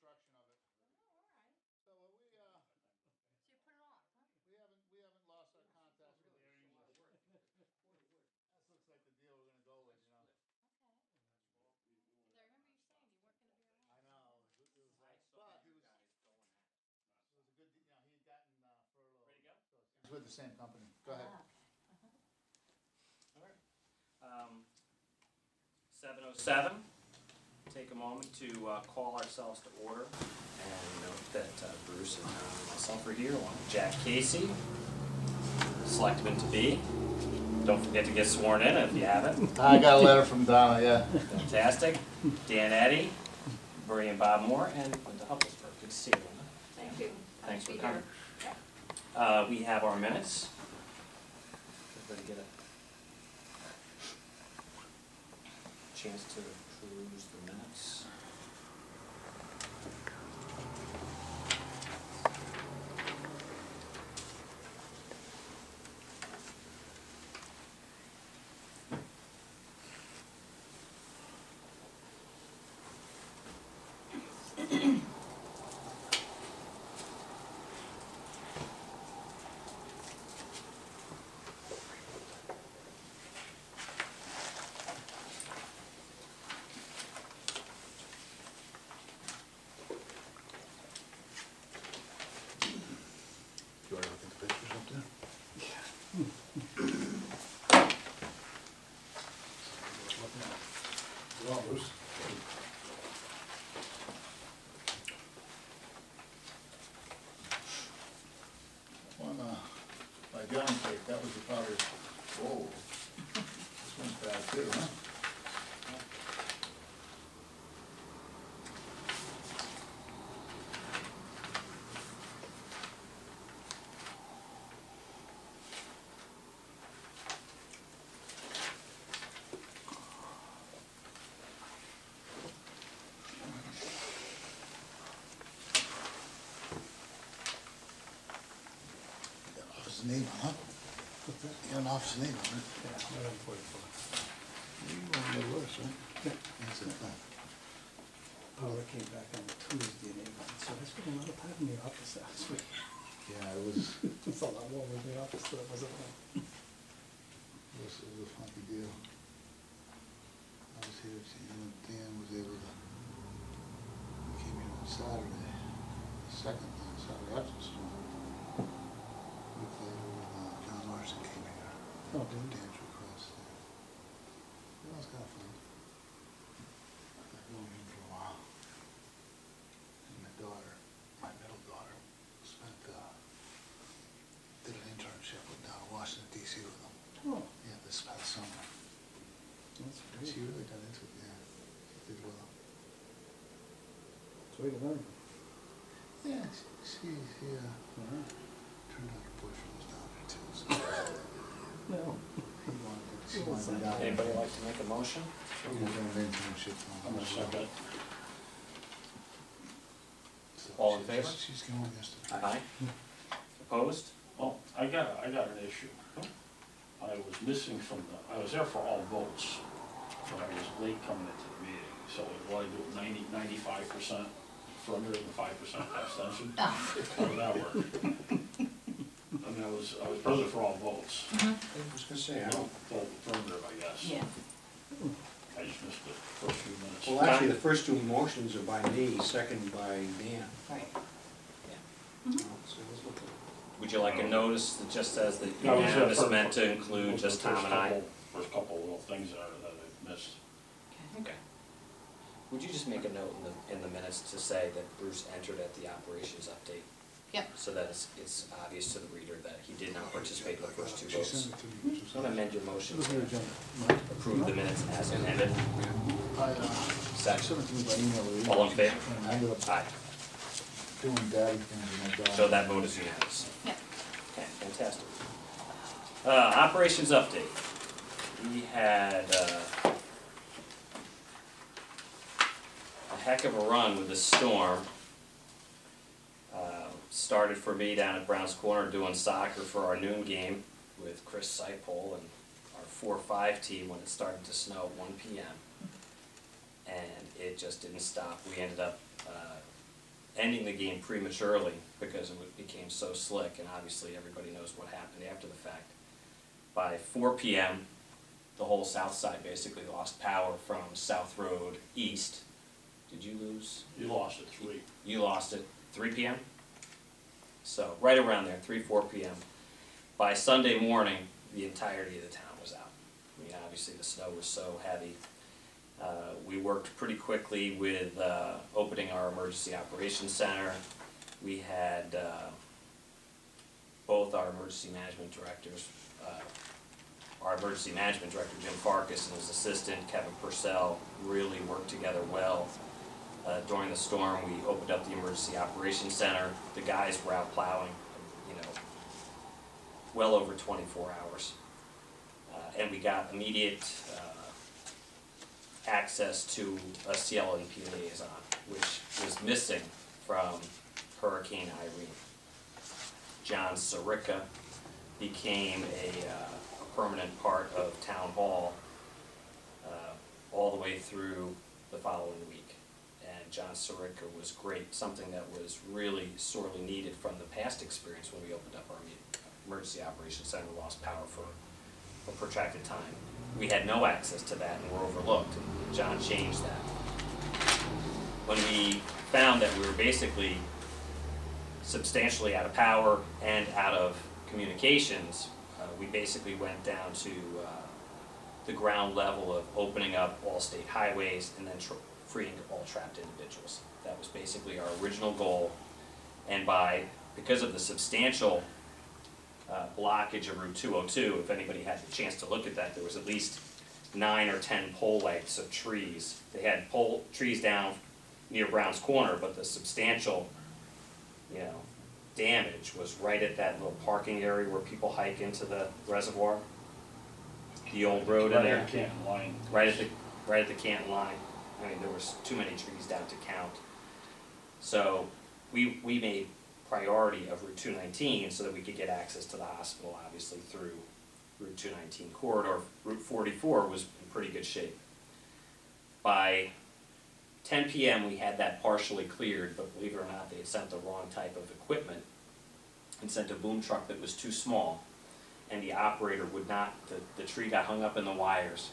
construction of it. Oh, all right. So So you put it off, huh? we haven't lost our contact with the area. That looks like the deal we're gonna go with, you know. Okay. Because I remember you saying you weren't gonna be around. I know, it was like, but he was, it was a good, you know, he had gotten furloughed. Ready to go? So he was with the same company. Go ahead. Okay. All right. 7:07. Take a moment to call ourselves to order and note that Bruce and myself are here along with Jack Casey, Selectman to be. Don't forget to get sworn in if you haven't. I got a letter from Donna, yeah. Fantastic. Dan Eddy, Bree and Bob Moore, and Linda Hufflesberg. Good to see you, Linda. Thank you. Thanks for Be coming. here. We have our minutes. Everybody get a chance to peruse the minutes. You already looked at the pictures up there? One, by John Cake, that was the powder. Whoa. This one's bad too, huh? Office name, huh? You got an office name on it? Yeah, right on 44. You won't get worse, right? That's it. Power came back on Tuesday and so I spent a lot of time in the office last week. Yeah, it was, It's a lot more in the office than it was at home. it was a funky deal. I was here, Dan was able to, he came in on Saturday, Saturday after the storm. We played with, John Larson came here. Oh, did he? Dan's request, yeah. It was kind of fun. I've known him for a while. And my daughter, my middle daughter, spent, did an internship with down in Washington DC with him. Oh, Yeah, this past summer. that's She great. really got into it, yeah. She did well. It's way to learn. Yeah, she Uh-huh. turned out her boyfriend was down there too, so No. she wanted to be down there. Anybody like to make a motion? She was doing an internship for him. I'm gonna second. So All in she- favor? She's going yesterday. Aye. Opposed? Oh, I got an issue. I was missing I was there for all votes, but I was late coming into the meeting, so what I do, 95% affirmative and 5% abstention? How did that work? I mean, I was present for all votes. Mm-hmm. I was gonna say, I don't, Vote affirmative, I guess. Yeah. I just missed the first few minutes. well, actually, the first two motions are by me, second by Dan. Right. So let's look at it. Would you like a notice that just says that I was there unanimous for- meant to include just Tom and I? First couple little things that I missed. Okay. Would you just make a note in the minutes to say that Bruce entered at the operations update? Yep. So that it's obvious to the reader that he did not participate in the first two She votes. sent it to me. So I'm gonna amend your motion Look at to your agenda. approve the minutes as amended. I, she Second. sent it to me by email. All in favor? And I ended up Aye. doing daddy things with my daughter. So that vote is unanimous. Yep. Okay, fantastic. Operations update. We had a heck of a run with the storm. Started for me down at Brown's Corner doing soccer for our noon game with Chris Seipol and our 4-5 team when it started to snow at 1 p.m. And it just didn't stop. We ended up ending the game prematurely because it became so slick, and obviously everybody knows what happened after the fact. By 4 p.m., the whole south side basically lost power from South Road east. Did you lose? You lost at 3. You lost it 3 p.m.? So right around there, 3, 4 p.m. By Sunday morning, the entirety of the town was out. I mean, obviously the snow was so heavy. We worked pretty quickly with opening our emergency operations center. We had both our emergency management directors, our emergency management director, Jim Farkas, and his assistant, Kevin Purcell, really worked together well. During the storm, we opened up the emergency operations center. The guys were out plowing, you know, well over 24 hours. And we got immediate access to a CLNP liaison, which was missing from Hurricane Irene. John Sirica became a permanent part of Town Hall all the way through the following week. And John Sirica was great, something that was really sorely needed from the past experience when we opened up our emergency operations center, lost power for a protracted time. We had no access to that and were overlooked, and John changed that. When we found that we were basically substantially out of power and out of communications, we basically went down to the ground level of opening up all state highways and then freeing all trapped individuals. That was basically our original goal, and because of the substantial blockage of Route 202, if anybody had the chance to look at that, there was at least 9 or 10 pole lengths of trees. They had trees down near Brown's Corner, but the substantial, you know, damage was right at that little parking area where people hike into the reservoir. The old road in there. Right at the Canton line. Right at the Canton line. I mean, there was too many trees down to count. So we made priority of Route 219 so that we could get access to the hospital, obviously, through Route 219 corridor. Route 44 was in pretty good shape. By 10 p.m. we had that partially cleared, but believe it or not, they had sent the wrong type of equipment and sent a boom truck that was too small, and the operator would not, the tree got hung up in the wires,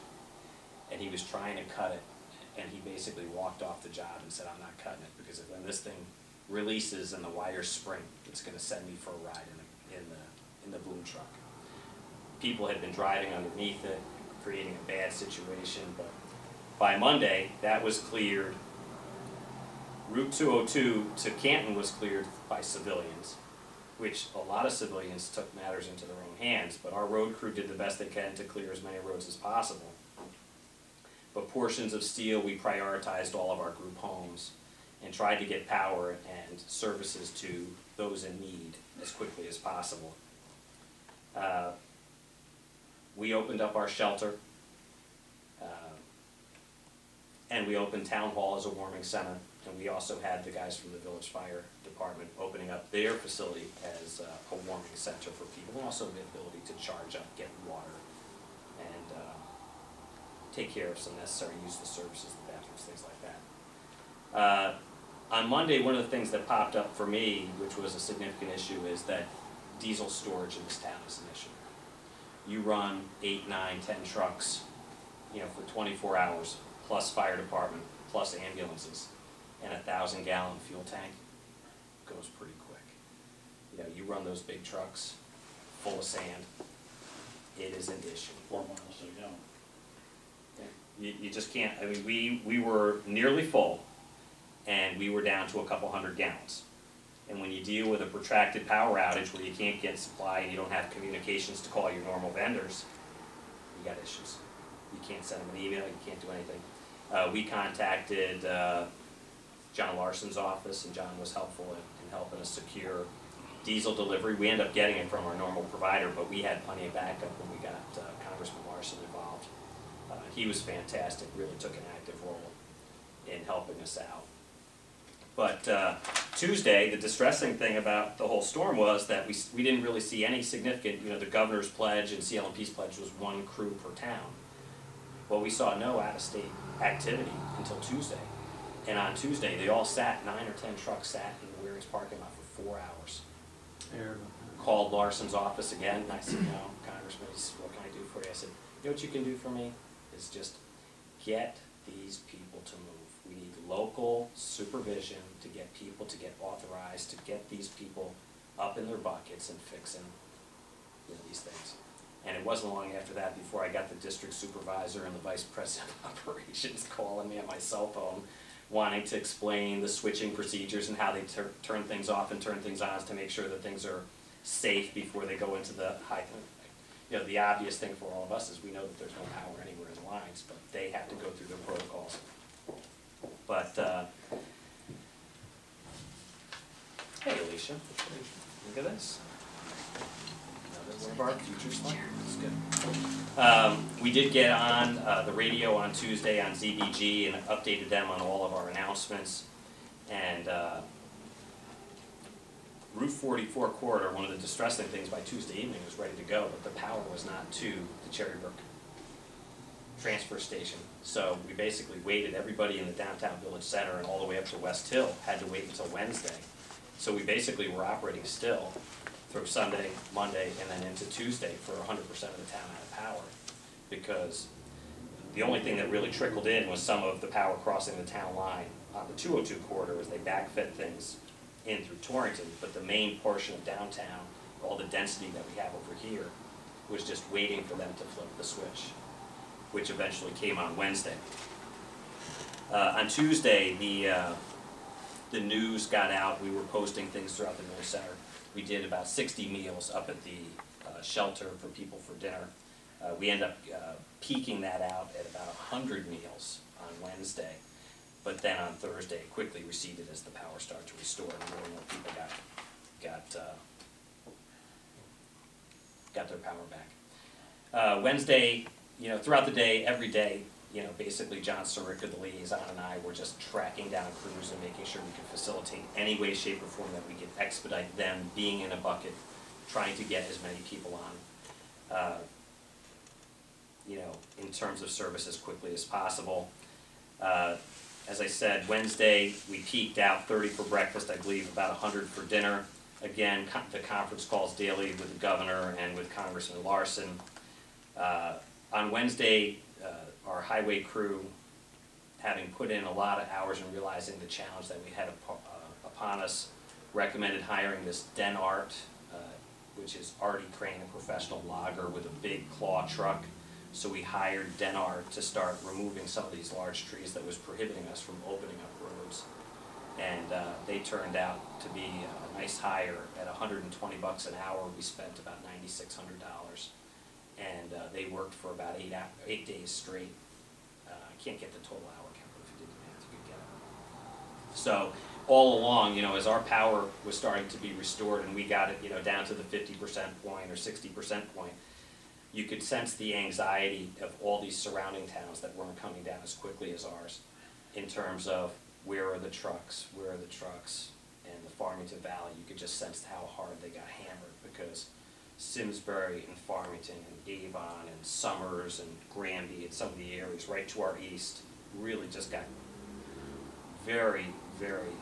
and he was trying to cut it, and he basically walked off the job and said, I'm not cutting it, because when this thing releases and the wires spring, it's going to send me for a ride in the boom truck. People had been driving underneath it, creating a bad situation, but by Monday, that was cleared. Route 202 to Canton was cleared by civilians, which a lot of civilians took matters into their own hands, but our road crew did the best they can to clear as many roads as possible. But portions of Steel, we prioritized all of our group homes and tried to get power and services to those in need as quickly as possible. We opened up our shelter, and we opened Town Hall as a warming center, and we also had the guys from the Village Fire Department opening up their facility as a warming center for people, and also the ability to charge up, get water, and take care of some necessary use of the services, the bathrooms, things like that. On Monday, one of the things that popped up for me, which was a significant issue, is that diesel storage in this town is an issue. You run 8, 9, 10 trucks, you know, for 24 hours, plus fire department, plus ambulances, and a 1,000-gallon fuel tank goes pretty quick. You know, you run those big trucks full of sand, it is an issue. 4 miles a gallon. You just can't. I mean, we were nearly full, and we were down to a couple hundred gallons. And when you deal with a protracted power outage where you can't get supply and you don't have communications to call your normal vendors, you got issues. You can't send them an email, you can't do anything. We contacted John Larson's office, and John was helpful in helping us secure diesel delivery. We ended up getting it from our normal provider, but we had plenty of backup when we got Congressman Larson involved. He was fantastic, really took an active role in helping us out. But Tuesday, the distressing thing about the whole storm was that we didn't really see any significant, you know, the governor's pledge and CLNP's pledge was 1 crew per town. Well, we saw no out-of-state activity until Tuesday. And on Tuesday, they all sat, 9 or 10 trucks sat in the Waring's parking lot for 4 hours. Called Larson's office again, and I said, no, Congressman, he said, what can I do for you? I said, you know what you can do for me? Is just get these people to move. We need local supervision to get people to get authorized, to get these people up in their buckets and fixing, you know, these things. And it wasn't long after that before I got the district supervisor and the vice president of operations calling me on my cell phone, wanting to explain the switching procedures and how they turn things off and turn things on to make sure that things are safe before they go into the high. You know, the obvious thing for all of us is we know that there's no power anywhere in the lines, but they have to go through their protocols. But, hey Alicia, look at this. Another one of our future slides. That's good. We did get on the radio on Tuesday on ZBG and updated them on all of our announcements. And Route 44 corridor, one of the distressing things by Tuesday evening was ready to go, but the power was not to the Cherrybrook transfer station. So we basically waited, everybody in the downtown village center and all the way up to West Hill had to wait until Wednesday. So we basically were operating still through Sunday, Monday, and then into Tuesday for 100% of the town out of power. Because the only thing that really trickled in was some of the power crossing the town line on the 202 corridor as they backfit things in through Torrington, but the main portion of downtown, all the density that we have over here, was just waiting for them to flip the switch, which eventually came on Wednesday. On Tuesday, the news got out. We were posting things throughout the news center. We did about 60 meals up at the shelter for people for dinner. We ended up peaking that out at about 100 meals on Wednesday. But then on Thursday, it quickly receded as the power started to restore, and more and more people got their power back. Wednesday, you know, throughout the day, every day, you know, basically John Sirica, the liaison, and I were just tracking down crews and making sure we could facilitate any way, shape, or form that we could expedite them being in a bucket, trying to get as many people on, you know, in terms of service as quickly as possible. As I said, Wednesday, we peaked out 30 for breakfast, I believe about 100 for dinner. Again, the conference calls daily with the governor and with Congressman Larson. On Wednesday, our highway crew, having put in a lot of hours and realizing the challenge that we had upon us, recommended hiring this Den Art, which is Artie Crane, a professional logger with a big claw truck. So we hired Den Art to start removing some of these large trees that was prohibiting us from opening up roads. And they turned out to be a nice hire. At $120 an hour, we spent about $9,600. And they worked for about 8 days straight. I can't get the total hour count, but if you did the math, you could get it. So all along, you know, as our power was starting to be restored and we got it, you know, down to the 50% point or 60% point, you could sense the anxiety of all these surrounding towns that weren't coming down as quickly as ours in terms of where are the trucks, and the Farmington Valley. You could just sense how hard they got hammered because Simsbury and Farmington and Avon and Summers and Granby and some of the areas right to our east really just got very, very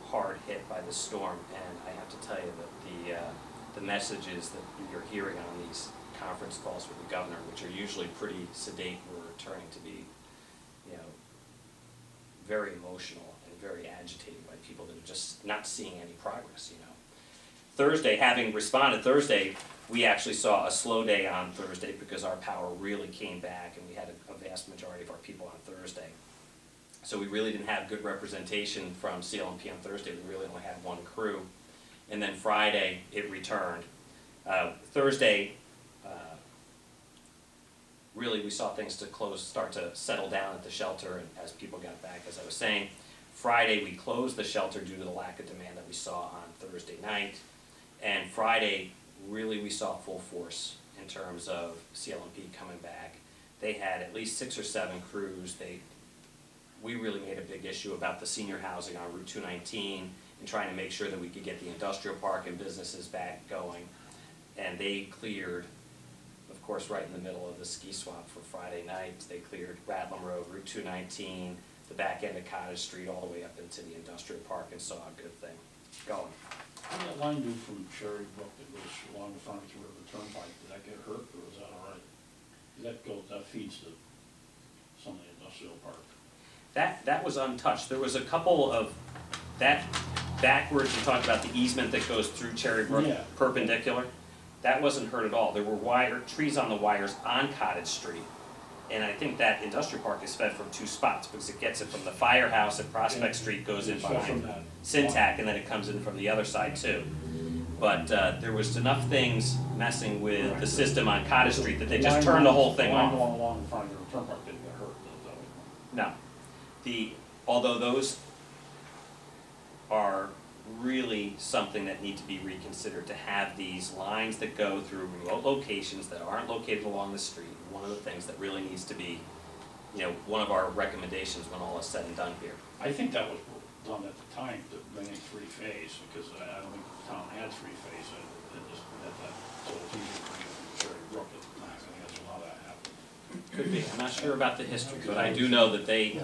hard hit by the storm. And I have to tell you that the messages that you're hearing on these conference calls with the governor, which are usually pretty sedate, were turning to be, you know, very emotional and very agitated by people that are just not seeing any progress, you know. Thursday, having responded Thursday, we actually saw a slow day on Thursday because our power really came back and we had a vast majority of our people on Thursday. So we really didn't have good representation from CLMP on Thursday. We really only had one crew. And then Friday, it returned. Thursday, really we saw things start to settle down at the shelter and as people got back, as I was saying. Friday, we closed the shelter due to the lack of demand that we saw on Thursday night. And Friday, really we saw full force in terms of CLMP coming back. They had at least 6 or 7 crews. We really made a big issue about the senior housing on Route 219 and trying to make sure that we could get the industrial park and businesses back going. And they cleared, of course, right in the middle of the ski swap for Friday night. They cleared Rattlam Road, Route 219, the back end of Cottage Street, all the way up into the industrial park, and saw a good thing going. How did that line do from Cherry Brook that goes along the Farmington River Turnpike? Did that get hurt, or is that all right? That feeds to some of the industrial park. That was untouched. There was a couple of, that backwards, you talked about the easement that goes through Cherry Brook, Yeah. perpendicular. That wasn't hurt at all. There were trees on the wires on Cottage Street. And I think that industrial park is fed from two spots, because it gets it from the firehouse at Prospect Street, goes in It's fed from behind that. Syntac, and then it comes in from the other side too. But there was enough things messing with the system on Cottage Street that they just turned the whole thing off. The line going along the Farmington River Turnpike didn't get hurt, though. No. Although those are really something that need to be reconsidered, to have these lines that go through remote locations that aren't located along the street. One of the things that really needs to be, one of our recommendations when all is said and done here. I think that was done at the time to bring in three-phase, because I don't think the town had three-phase, so it's easier to bring it from Cherry Brook, I think that's how that happened. Could be. I'm not sure about the history, but I do know that they,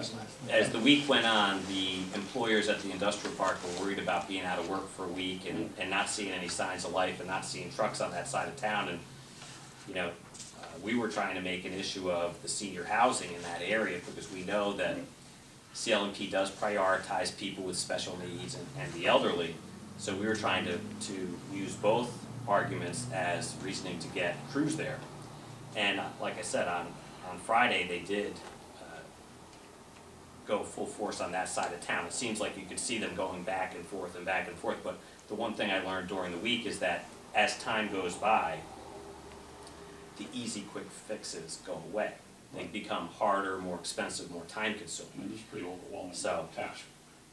as the week went on, the employers at the industrial park were worried about being out of work for a week and not seeing any signs of life and not seeing trucks on that side of town. And, we were trying to make an issue of the senior housing in that area, because we know that CLMP does prioritize people with special needs and the elderly. So we were trying to use both arguments as reasoning to get crews there. And like I said, on Friday, they did go full force on that side of town. It seems like you could see them going back and forth, but the one thing I learned during the week is that as time goes by, the easy, quick fixes go away. They become harder, more expensive, more time-consuming. It's pretty overwhelming So, task.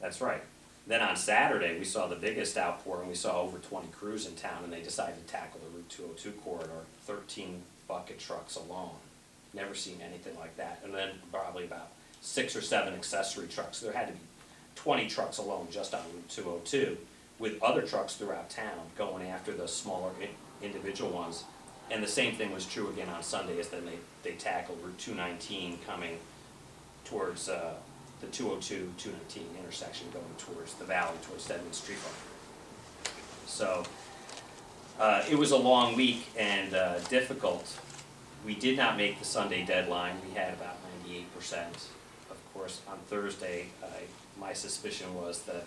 That's right. Then on Saturday, we saw the biggest outpour, and we saw over 20 crews in town, and they decided to tackle the Route 202 corridor, 13 bucket trucks alone. Never seen anything like that. And then probably about 6 or 7 accessory trucks. There had to be 20 trucks alone just on Route 202, with other trucks throughout town going after the smaller individual ones. And the same thing was true again on Sunday, as then they tackled Route 219 coming towards the 202, 219 intersection going towards the valley, towards Stedman Street Farm. So it was a long week and difficult. We did not make the Sunday deadline. We had about 98%. Of course, on Thursday, my suspicion was that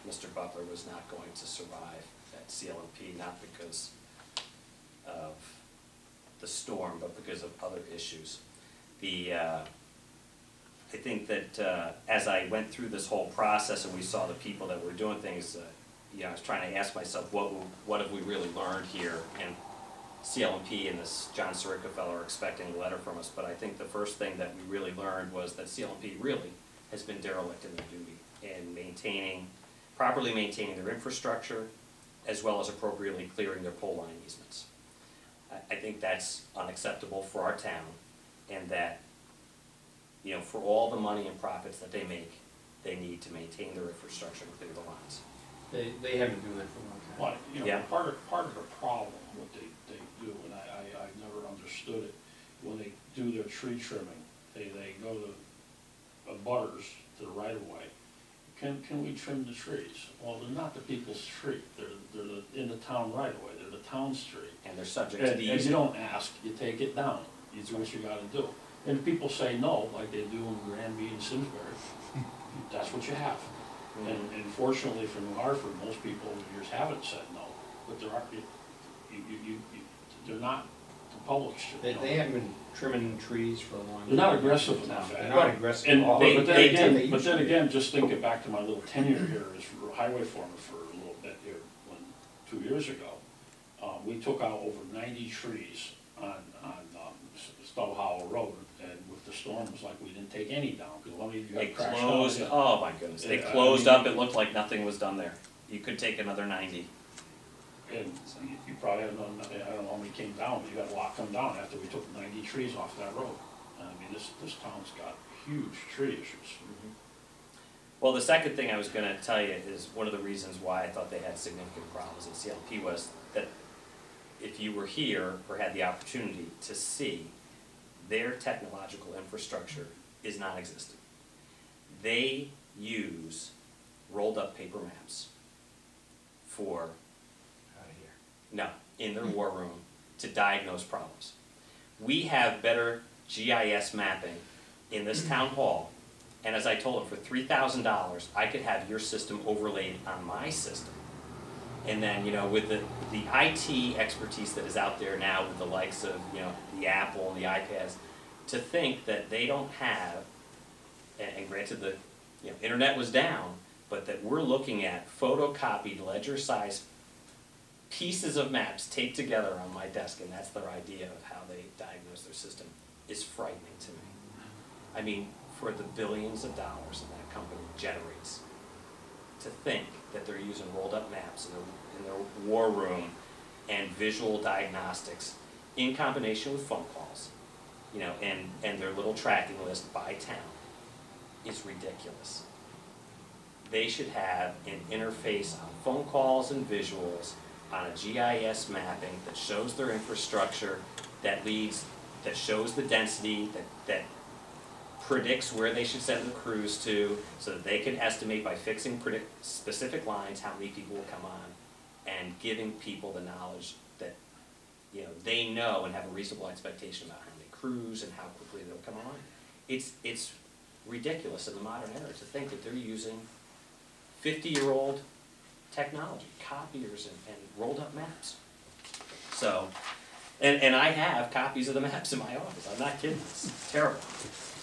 Mr. Butler was not going to survive at CLMP, not because of the storm, but because of other issues. I think that as I went through this whole process and we saw the people that were doing things, I was trying to ask myself, what have we really learned here? And CLMP and this John Sirica fellow are expecting a letter from us, but I think the first thing that we really learned was that CLMP really has been derelict in their duty in properly maintaining their infrastructure, as well as appropriately clearing their pole line easements. I think that's unacceptable for our town, and that, for all the money and profits that they make, they need to maintain their infrastructure and clear the lines. They have been doing that for a long time. But, Yeah. part of the problem, what they do, and I've never understood it, when they do their tree trimming, they go to butters to the right of way. Can we trim the trees? Well, they're not the people's tree. They're in the town right of way. They're the town's tree. And they're subject to And the you easement. don't ask, you take it down. You do what you gotta do. And if people say no, like they do in Granby and Simsbury, that's what you have. And fortunately for New Hartford, most people over the years haven't said no, but there are, they're not the public's tree. They haven't been trimming trees for a long time. They're not aggressive enough. They're not aggressive And at all. but then used to be. again, just thinking back to my little tenure here as highway foreman for a little bit here, 2 years ago, we took out over 90 trees on Stowe Hollow Road, and with the storm, it was like we didn't take any down, because one of you They got crashed closed, down. oh my goodness, they Yeah, closed up, it looked like nothing was done there. You could take another 90. And you probably have known, I don't know how many came down, but you got a lot come down after we took 90 trees off that road. I mean, this town's got huge tree issues. Well, the second thing I was gonna tell you is one of the reasons why I thought they had significant problems at CLP was that if you were here or had the opportunity to see, their technological infrastructure is non-existent. They use rolled up paper maps for, Out of here. no, in their war room to diagnose problems. We have better GIS mapping in this town hall, and as I told them, for $3,000, I could have your system overlaid on my system. And then, you know, with the IT expertise that is out there now with the likes of, you know, the Apple and the iPads, to think that they don't have, and granted the, you know, internet was down, but that we're looking at photocopied ledger-sized pieces of maps taped together on my desk, and that's their idea of how they diagnose their system, is frightening to me. I mean, for the billions of dollars that company generates, to think that they're using rolled up maps in their war room and visual diagnostics in combination with phone calls, you know, and their little tracking list by town is ridiculous. They should have an interface on phone calls and visuals on a GIS mapping that shows their infrastructure, that shows the density, that predicts where they should send the crews to, so that they can estimate by fixing specific lines how many people will come on, and giving people the knowledge that, you know, they know and have a reasonable expectation about how many crews and how quickly they'll come on. It's ridiculous in the modern era to think that they're using 50-year-old technology, copiers and rolled up maps. So, and I have copies of the maps in my office. I'm not kidding, it's terrible.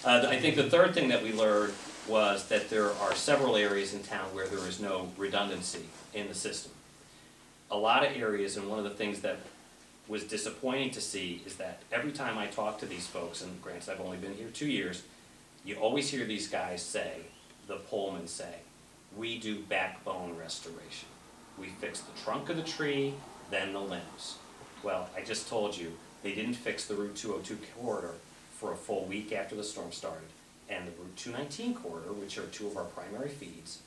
I think the third thing that we learned was that there are several areas in town where there is no redundancy in the system. A lot of areas, and one of the things that was disappointing to see is that every time I talk to these folks, and granted I've only been here 2 years, you always hear these guys say, the polemen say, we do backbone restoration. We fix the trunk of the tree, then the limbs. Well, I just told you, they didn't fix the Route 202 corridor for a full week after the storm started, and the Route 219 corridor, which are two of our primary feeds,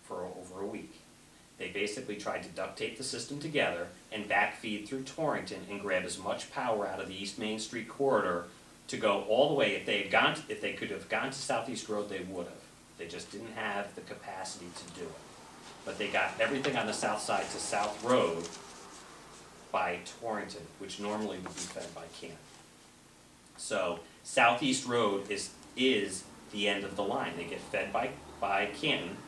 for over a week. They basically tried to duct tape the system together and backfeed through Torrington and grab as much power out of the East Main Street corridor to go all the way. If they could have gone to Southeast Road, they would have. They just didn't have the capacity to do it. But they got everything on the south side to South Road by Torrington, which normally would be fed by Canton. So Southeast Road is the end of the line. They get fed by Canton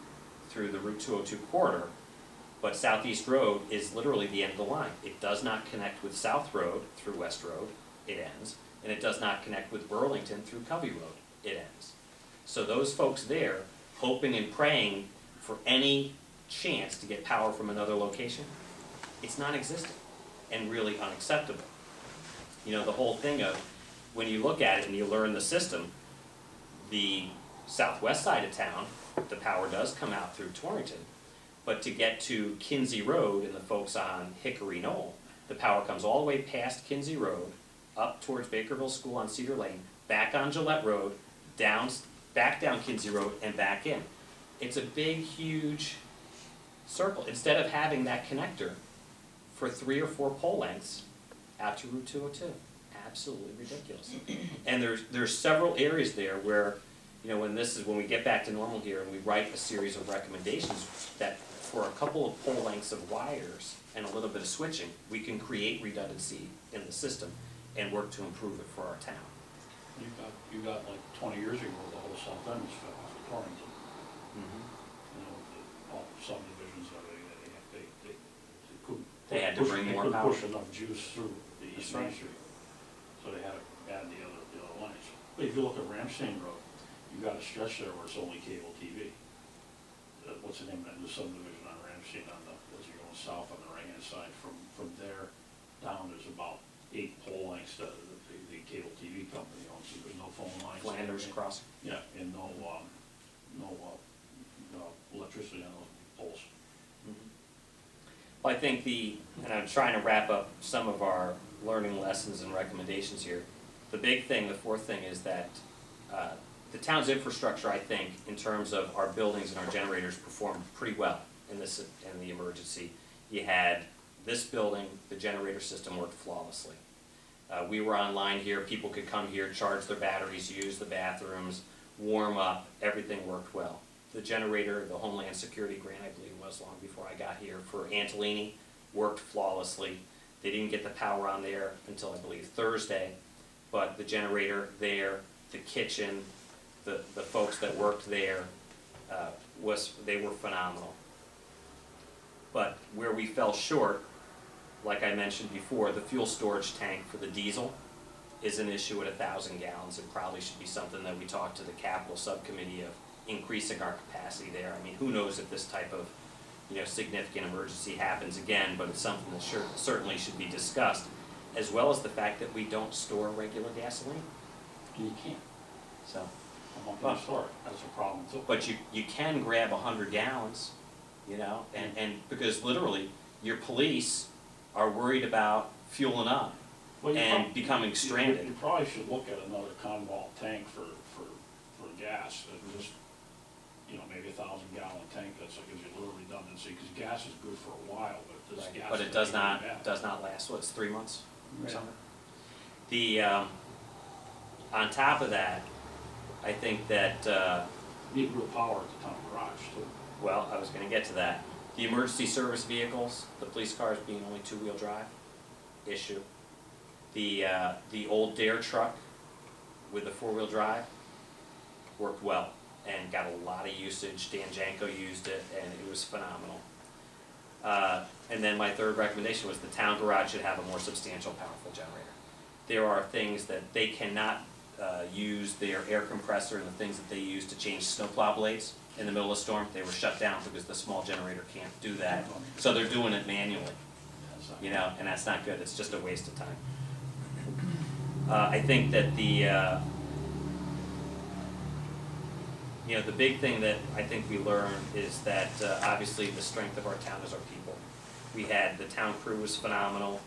through the Route 202 corridor, but Southeast Road is literally the end of the line. It does not connect with South Road through West Road, it ends, and it does not connect with Burlington through Covey Road, it ends. So those folks there, hoping and praying for any chance to get power from another location, it's non-existent and really unacceptable. You know, the whole thing of, when you look at it and you learn the system, the southwest side of town, the power does come out through Torrington, but to get to Kinsey Road and the folks on Hickory Knoll, the power comes all the way past Kinsey Road, up towards Bakerville School on Cedar Lane, back on Gillette Road, back down Kinsey Road, and back in. It's a big, huge circle. Instead of having that connector for 3 or 4 pole lengths out to Route 202. Absolutely ridiculous. And there's several areas there where, you know, when we get back to normal here and we write a series of recommendations that for a couple of pole lengths of wires and a little bit of switching, we can create redundancy in the system and work to improve it for our town. You got like 20 years ago, the whole South End was fed off of Torrington. Mm-hmm. You know, all subdivisions of it, they couldn't. They had to bring more power. Push enough juice through the East Main Street. So they had to add the other lines. But if you look at Ramstein Road, you got a stretch there where it's only cable TV. What's the name of that new subdivision on Ramstein as you're going south on the right-hand side? From there down, there's about 8 pole lengths that the cable TV company owns. So there's no phone lines. Flanders Crossing. Yeah, and no electricity on those poles. Mm-hmm. Well, I think and I'm trying to wrap up some of our learning lessons and recommendations here. The big thing, the fourth thing, is that the town's infrastructure, I think, in terms of our buildings and our generators, performed pretty well in the emergency. You had this building, the generator system worked flawlessly. We were online here, people could come here, charge their batteries, use the bathrooms, warm up, everything worked well. The generator, the Homeland Security grant, I believe was long before I got here, for Antolini, worked flawlessly. They didn't get the power on there until I believe Thursday, but the generator there, the kitchen, the folks that worked there, they were phenomenal. But where we fell short, like I mentioned before, the fuel storage tank for the diesel is an issue at 1,000 gallons. It probably should be something that we talk to the capital subcommittee of increasing our capacity there. I mean, who knows if this type of significant emergency happens again, but it's something that certainly should be discussed, as well as the fact that we don't store regular gasoline. You can't. So, I'm not gonna store it, that's a problem too. but you can grab 100 gallons, and because literally your police are worried about fueling up Well, you and prob- becoming stranded. You probably should look at another Conval tank for gas, that just, maybe 1,000-gallon tank, that gives you a little redundancy, because gas is good for a while, but this Right. gas. But it is does really not bad. last. What's 3 months or Right. something? The on top of that, I think that You need real power at the town garage too. well, I was going to get to that. The emergency service vehicles, the police cars being only 2-wheel drive, issue. The old Dare truck with the 4-wheel drive worked well and got a lot of usage. Dan Janko used it, and it was phenomenal. And then my third recommendation was the town garage should have a more substantial, powerful generator. There are things that they cannot use their air compressor and the things that they use to change snowplow blades in the middle of a storm. They were shut down because the small generator can't do that. So they're doing it manually, and that's not good. It's just a waste of time. I think that the big thing that I think we learned is that obviously the strength of our town is our people. We had the town crew was phenomenal.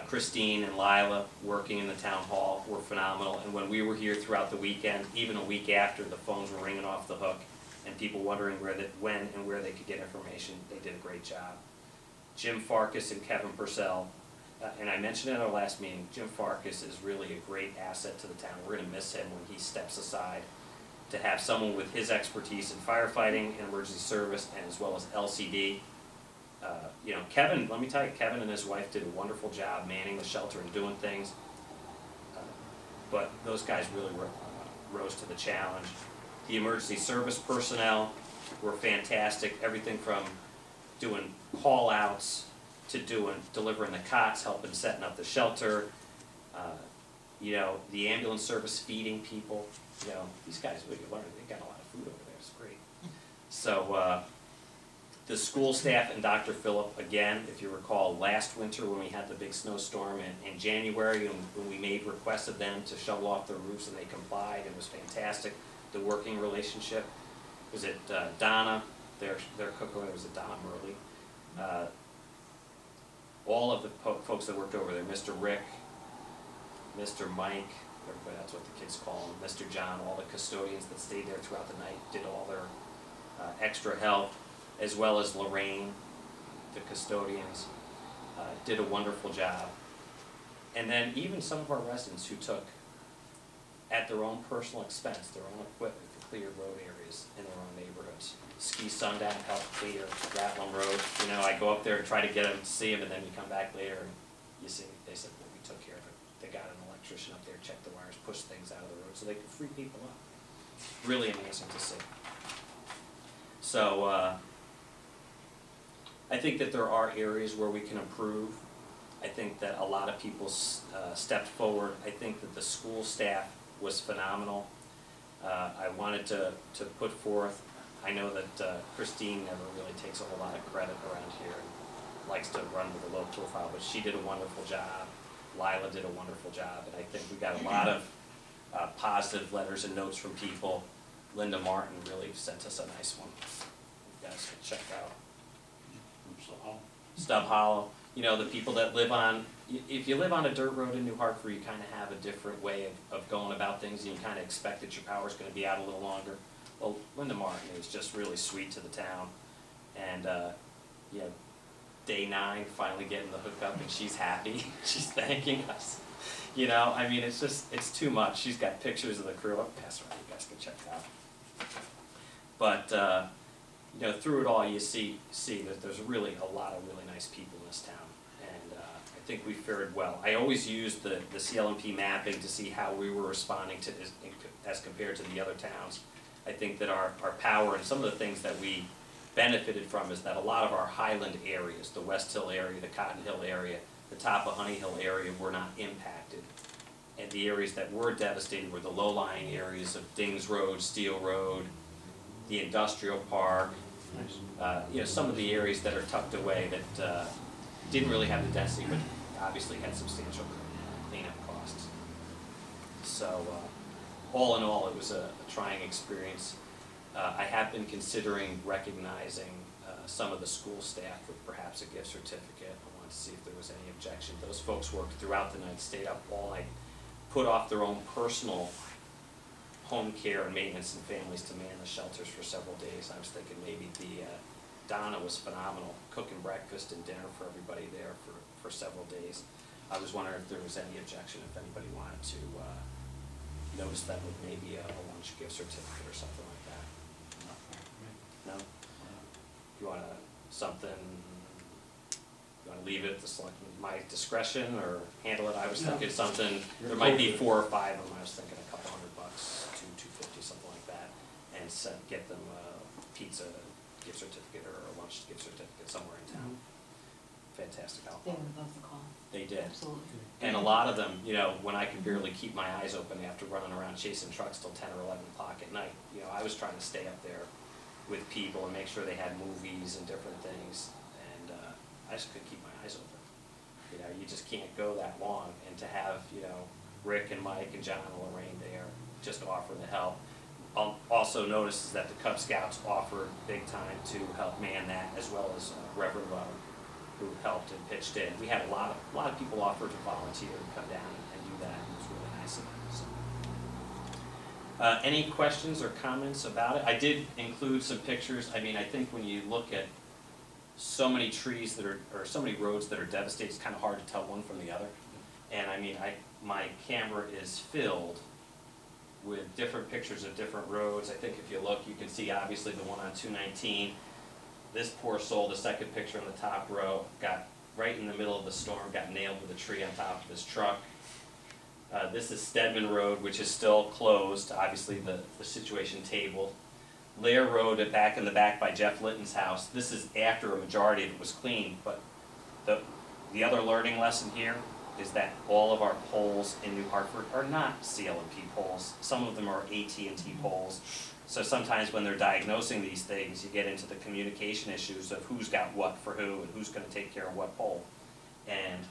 Christine and Lila working in the town hall were phenomenal, and when we were here throughout the weekend, even a week after, the phones were ringing off the hook and people wondering when and where they could get information. They did a great job. Jim Farkas and Kevin Purcell, and I mentioned in our last meeting, Jim Farkas is really a great asset to the town. We're going to miss him when he steps aside. To have someone with his expertise in firefighting and emergency service, and as well as LCD. Kevin, let me tell you, Kevin and his wife did a wonderful job manning the shelter and doing things. But those guys really rose to the challenge. The emergency service personnel were fantastic. Everything from doing call-outs to delivering the cots, helping setting up the shelter. The ambulance service feeding people. These guys, what you learn, they got a lot of food over there. It's great. So the school staff and Dr. Phillip, again, if you recall, last winter when we had the big snowstorm in January, and when we made requests of them to shovel off their roofs, and they complied, it was fantastic. The working relationship. Was it Donna, their cook over there, was it Donna Murley? All of the folks that worked over there, Mr. Rick, Mr. Mike, everybody, that's what the kids call him, Mr. John, all the custodians that stayed there throughout the night, did all their extra help, as well as Lorraine, the custodians, did a wonderful job. And then even some of our residents who took, at their own personal expense, their own equipment to clear road areas in their own neighborhoods. Ski Sundown helped clear Ratlin Road. I go up there and try to get them to see them, and then you come back later and you see, they said, well, we took care of it. They got an electrician up there, checked the wires, pushed things out of the road so they could free people up. Really amazing to see. So I think that there are areas where we can improve. I think that a lot of people stepped forward. I think that the school staff was phenomenal. I wanted to put forth, I know that Christine never really takes a whole lot of credit around here and likes to run with a low profile, but she did a wonderful job. Lila did a wonderful job, and I think we got a lot of positive letters and notes from people. Linda Martin really sent us a nice one. You guys can check out. Stub Hollow. The people that live on, if you live on a dirt road in New Hartford, you kind of have a different way of going about things, and you kind of expect that your power's going to be out a little longer. Well, Linda Martin is just really sweet to the town, and day 9, finally getting the hookup, and she's happy. She's thanking us. You know, I mean, it's too much. She's got pictures of the crew. I'll pass around, you guys can check it out. But, you know, through it all, you see that there's really a lot of really nice people in this town. And I think we fared well. I always used the CLMP mapping to see how we were responding to as compared to the other towns. I think that our power and some of the things that we benefited from is that a lot of our highland areas, the West Hill area, the Cotton Hill area, the top of Honey Hill area were not impacted. And the areas that were devastated were the low-lying areas of Dings Road, Steel Road, the industrial park, you know, some of the areas that are tucked away that didn't really have the density, but obviously had substantial cleanup costs. So all in all, it was a trying experience. I have been considering recognizing some of the school staff with perhaps a gift certificate. I wanted to see if there was any objection. Those folks worked throughout the night, stayed up all night, put off their own personal home care and maintenance and families to man the shelters for several days. I was thinking maybe Donna was phenomenal, cooking breakfast and dinner for everybody there for several days. I was wondering if there was any objection, if anybody wanted to notice them with maybe a lunch gift certificate or something like that. No? You want to leave it to select my discretion or handle it? I was thinking something, there might be 4 or 5 of them. I was thinking a couple $100, $250, something like that, and get them a pizza gift certificate or a lunch gift certificate somewhere in town. Fantastic They alcohol. were above the call. They did. Absolutely. And a lot of them, you know, when I could barely keep my eyes open after running around chasing trucks till 10 or 11 o'clock at night, you know, I was trying to stay up there with people and make sure they had movies and different things, and I just couldn't keep my eyes open. You know, you just can't go that long, and to have, you know, Rick and Mike and John and Lorraine there just offering to help. I'll also notice is that the Cub Scouts offered big time to help man that, as well as Reverend Lowe, who helped and pitched in. We had a lot of people offer to volunteer to come down and do that. It was really nice of them. So. Any questions or comments about it? I did include some pictures. I mean, I think when you look at so many trees that are, or so many roads that are devastated, it's kind of hard to tell one from the other. And I mean, my camera is filled with different pictures of different roads. I think if you look, you can see obviously the one on 219. This poor soul, the second picture on the top row, got right in the middle of the storm, got nailed with a tree on top of his truck. This is Stedman Road, which is still closed, obviously the situation tabled. Lair Road back in the back by Jeff Litton's house. This is after a majority of it was cleaned, but the other learning lesson here is that all of our poles in New Hartford are not CLMP poles. Some of them are AT&T poles. So sometimes when they're diagnosing these things, you get into the communication issues of who's got what for who and who's going to take care of what pole. And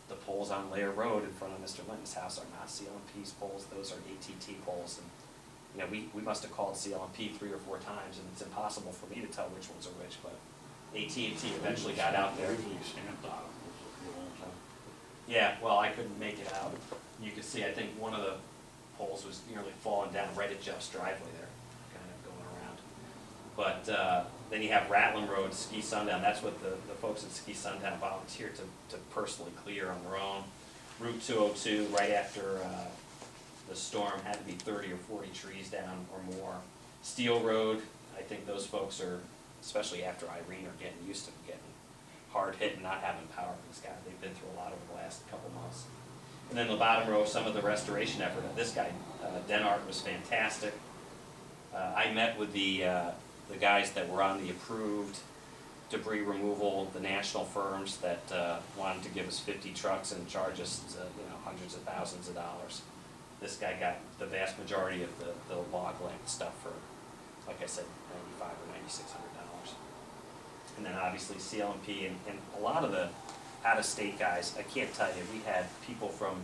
the poles on Lair Road in front of Mr. Linton's house are not CLMP's poles, those are AT&T poles. And you know, we must have called CLMP 3 or 4 times, and it's impossible for me to tell which ones are which, but AT&T eventually got out there. Yeah, well, I couldn't make it out. You could see, I think one of the poles was nearly falling down right at Jeff's driveway there, kind of going around. But then you have Ratlin Road, Ski Sundown. That's what the folks at Ski Sundown volunteered to personally clear on their own. Route 202, right after the storm, had to be 30 or 40 trees down or more. Steel Road, I think those folks are, especially after Irene, are getting used to getting hard hit and not having power. Because God, they've been through a lot over the last couple months. And then the bottom row, some of the restoration effort. This guy, Denart, was fantastic. I met with the guys that were on the approved debris removal, the national firms that wanted to give us 50 trucks and charge us, you know, hundreds of thousands of dollars. This guy got the vast majority of the log length stuff for, like I said, $95 or $9,600. And then obviously CLMP and a lot of the out-of-state guys. I can't tell you, we had people from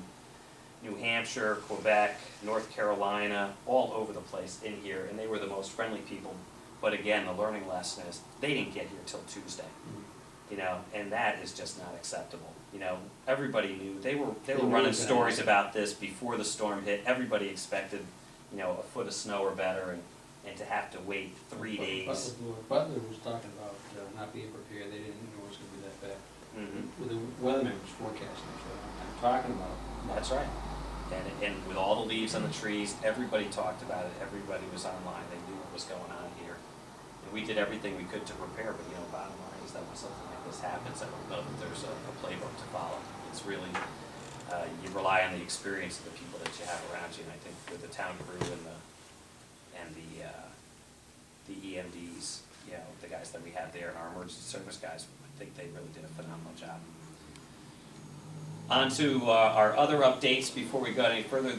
New Hampshire, Quebec, North Carolina, all over the place in here, and they were the most friendly people. But again, the learning lesson is they didn't get here till Tuesday, you know, and that is just not acceptable. You know, everybody knew they were running stories about this before the storm hit. Everybody expected, you know, a foot of snow or better, and to have to wait 3 days. Butler was talking about not being prepared, they didn't know it was gonna be that bad. Mhm. With the weatherman was forecasting, so I'm talking about. That's right. And with all the leaves on the trees, everybody talked about it, everybody was online, they knew what was going on here. And we did everything we could to prepare, but bottom line is that when something like this happens, I don't know that there's a playbook to follow. It's really, you rely on the experience of the people that you have around you, and I think with the town crew and the EMDs, the guys that we have there and our emergency service guys, I think they really did a phenomenal job. On to our other updates before we go any further.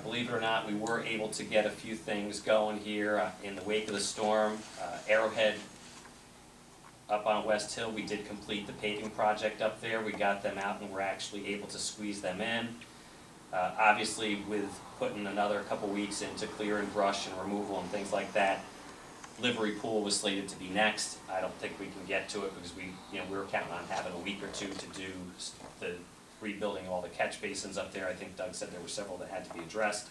Believe it or not, we were able to get a few things going here in the wake of the storm. Arrowhead up on West Hill, we did complete the paving project up there. We got them out and we're actually able to squeeze them in. Obviously, with putting another couple weeks into clearing brush and removal and things like that, Livery Pool was slated to be next. I don't think we can get to it because we were counting on having a week or two to do the rebuilding all the catch basins up there. I think Doug said there were several that had to be addressed,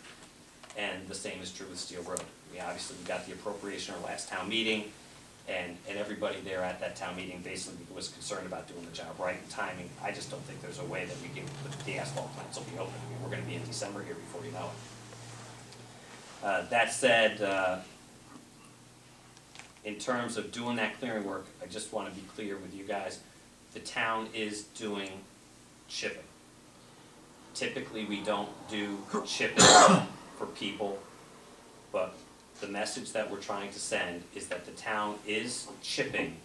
and the same is true with Steel Road. We got the appropriation our last town meeting, and everybody there at that town meeting basically was concerned about doing the job right and timing. I just don't think there's a way that we can, the asphalt plants will be open. I mean, we're going to be in December here before you know it. That said, in terms of doing that clearing work, I just want to be clear with you guys, the town is doing chipping. Typically, we don't do chipping for people, but the message that we're trying to send is that the town is chipping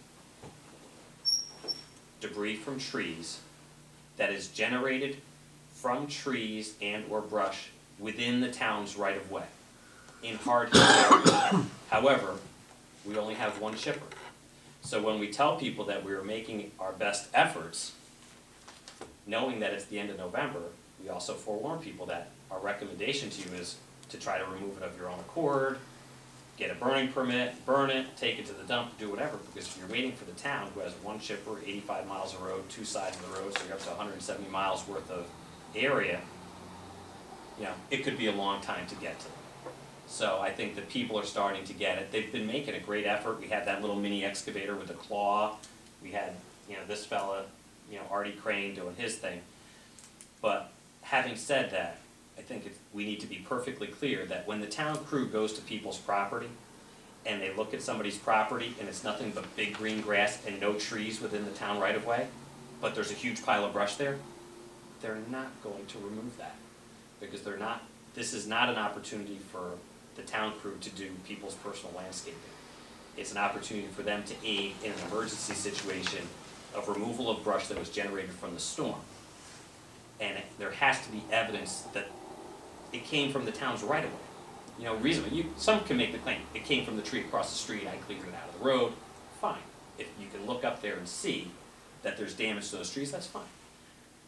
debris from trees that is generated from trees and or brush within the town's right-of-way in hard hit areas. However, we only have one chipper. So when we tell people that we are making our best efforts, knowing that it's the end of November, we also forewarn people that our recommendation to you is to try to remove it of your own accord, get a burning permit, burn it, take it to the dump, do whatever, because if you're waiting for the town who has one chipper, 85 miles of road, two sides of the road, so you're up to 170 miles worth of area, it could be a long time to get to them. So I think that people are starting to get it. They've been making a great effort. We had that little mini excavator with the claw. We had, this fella, Artie Crane doing his thing. But having said that, I think we need to be perfectly clear that when the town crew goes to people's property and they look at somebody's property and it's nothing but big green grass and no trees within the town right of way, but there's a huge pile of brush there, they're not going to remove that because this is not an opportunity for the town crew to do people's personal landscaping. It's an opportunity for them to aid in an emergency situation of removal of brush that was generated from the storm. And there has to be evidence that it came from the town's right-of-way. Reasonably, some can make the claim, it came from the tree across the street, I cleared it out of the road, fine. If you can look up there and see that there's damage to those trees, that's fine.